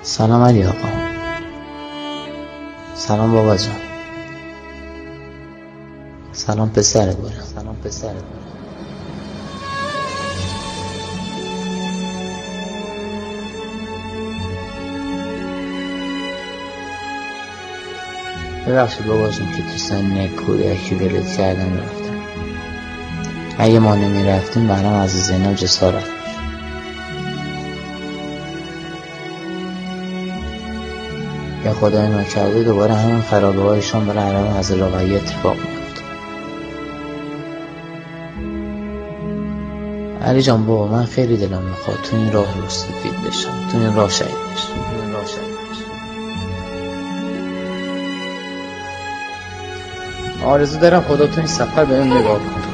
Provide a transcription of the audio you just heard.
سلام علی آقا. سلام بابا جان. سلام پسر گلم. سلام پسر گلم. ببخشید بابا جان که تو سن کودکی ولت کردم رفتم. اگه ما نمی رفتیم برام از زینب جسارت می‌شد. یا خدای نکرده دوباره همین خرابه هایشان برای حرم از رقیه اتفاق میفته. علی جان بابا من خیلی دلم میخواد تو این راه رو سفید بشم، تو این راه شهید بشم. آرزو دارم خدا تو این سفر بهم نگاه کنه.